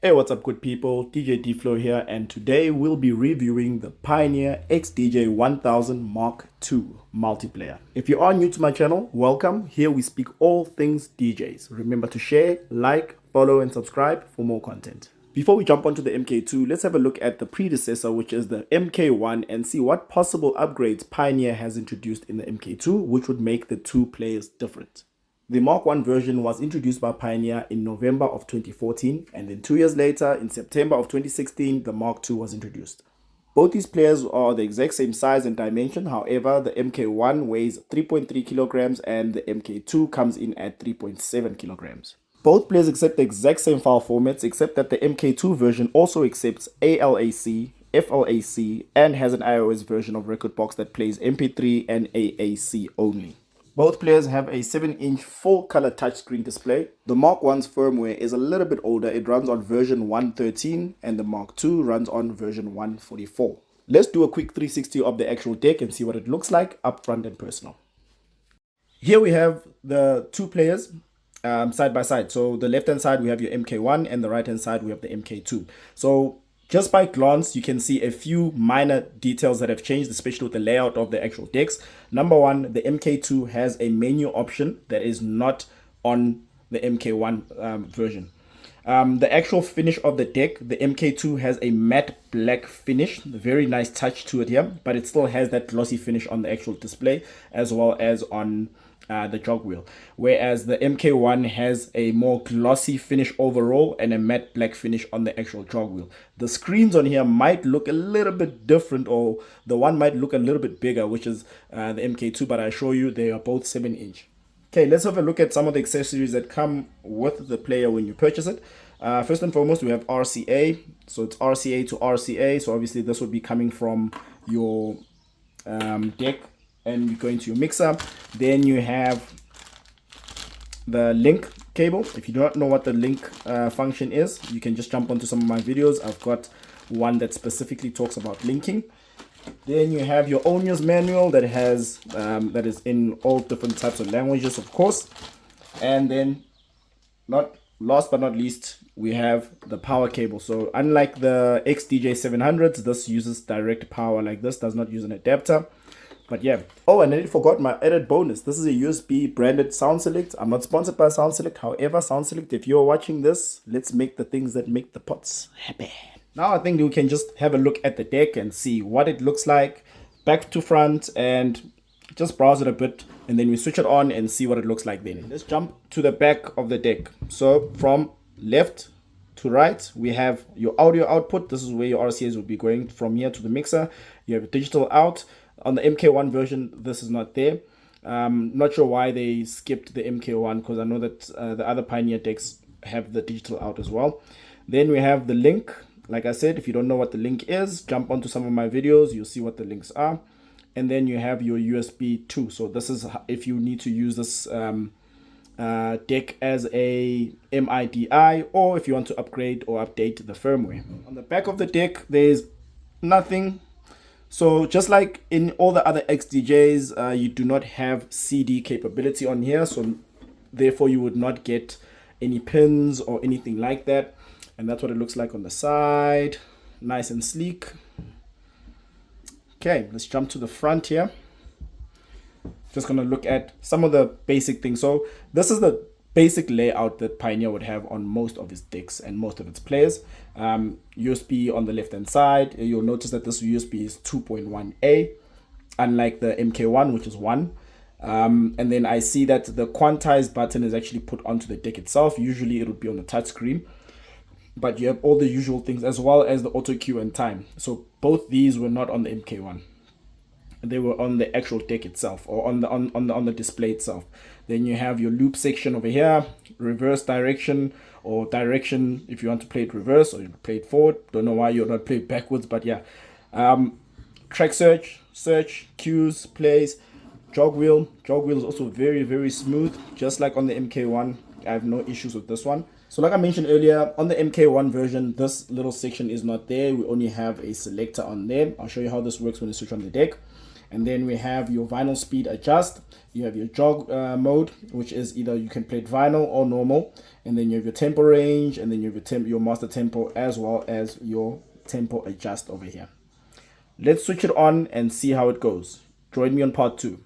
Hey, what's up, good people? DJ D-phlo here, and today we'll be reviewing the Pioneer XDJ1000mk2 multiplayer. If you are new to my channel, welcome. Here we speak all things DJs. Remember to share, like, follow, and subscribe for more content. Before we jump onto the MK2, let's have a look at the predecessor, which is the MK1, and see what possible upgrades Pioneer has introduced in the MK2, which would make the two players different. The Mark 1 version was introduced by Pioneer in November of 2014, and then 2 years later, in September of 2016, the Mark 2 was introduced. Both these players are the exact same size and dimension. However, the MK1 weighs 3.3 kilograms and the MK2 comes in at 3.7 kilograms. Both players accept the exact same file formats, except that the MK2 version also accepts ALAC, FLAC, and has an iOS version of Rekordbox that plays MP3 and AAC only. Both players have a 7-inch full-color touchscreen display. The Mark 1's firmware is a little bit older. It runs on version 1.13 and the Mark 2 runs on version 1.44. Let's do a quick 360 of the actual deck and see what it looks like up front and personal. Here we have the two players side by side. So the left-hand side we have your MK1 and the right-hand side we have the MK2. So just by glance, you can see a few minor details that have changed, especially with the layout of the actual decks. Number one, the MK2 has a menu option that is not on the MK1 version. The actual finish of the deck, the MK2 has a matte black finish, very nice touch to it here, but it still has that glossy finish on the actual display as well as on the jog wheel, whereas the MK1 has a more glossy finish overall and a matte black finish on the actual jog wheel. The screens on here might look a little bit different, or the one might look a little bit bigger, which is the MK2, but I assure you they are both 7-inch. Okay, let's have a look at some of the accessories that come with the player when you purchase it. First and foremost, we have RCA, so it's RCA to RCA, so obviously this would be coming from your deck and you go into your mixer. Then you have the link cable. If you do not know what the link function is, you can just jump onto some of my videos. I've got one that specifically talks about linking. Then you have your owner's manual that has that is in all different types of languages, of course. And then, not last but not least, we have the power cable. So unlike the XDJ700s, this uses direct power like this, does not use an adapter. But yeah. Oh, and I forgot my added bonus. This is a USB branded Sound Select. I'm not sponsored by Sound Select. However, Sound Select, if you're watching this, let's make the things that make the pots happy. Now I think we can just have a look at the deck and see what it looks like back to front and just browse it a bit, and then we switch it on and see what it looks like then. Let's jump to the back of the deck. So from left to right, we have your audio output. This is where your RCAs will be going from here to the mixer. You have a digital out. On the MK1 version, this is not there. Not sure why they skipped the MK1, because I know that the other Pioneer decks have the digital out as well. Then we have the link. Like I said, if you don't know what the link is, jump onto some of my videos. You'll see what the links are. And then you have your USB 2. So this is if you need to use this deck as a MIDI, or if you want to upgrade or update the firmware. On the back of the deck, there's nothing. So just like in all the other XDJs, you do not have CD capability on here, so therefore you would not get any pins or anything like that. And that's what it looks like on the side, nice and sleek. Okay, let's jump to the front here. Just gonna look at some of the basic things. So this is the basic layout that Pioneer would have on most of its decks and most of its players. USB on the left hand side. You'll notice that this USB is 2.1A, unlike the MK1, which is 1. And then I see that the quantize button is actually put onto the deck itself. Usually it would be on the touch screen, but you have all the usual things as well as the auto cue and time. So both these were not on the MK1. They were on the actual deck itself, or on the display itself. Then you have your loop section over here, reverse direction, or direction if you want to play it reverse or you play it forward. Don't know why you're not playing backwards, but yeah. Track search, cues, plays, jog wheel. Jog wheel is also very smooth, just like on the MK1. I have no issues with this one. So like I mentioned earlier, on the MK1 version, this little section is not there. We only have a selector on there. I'll show you how this works when you switch on the deck. And then we have your vinyl speed adjust. You have your jog mode, which is either you can play it vinyl or normal. And then you have your tempo range, and then you have your master tempo, as well as your tempo adjust over here. Let's switch it on and see how it goes. Join me on part 2.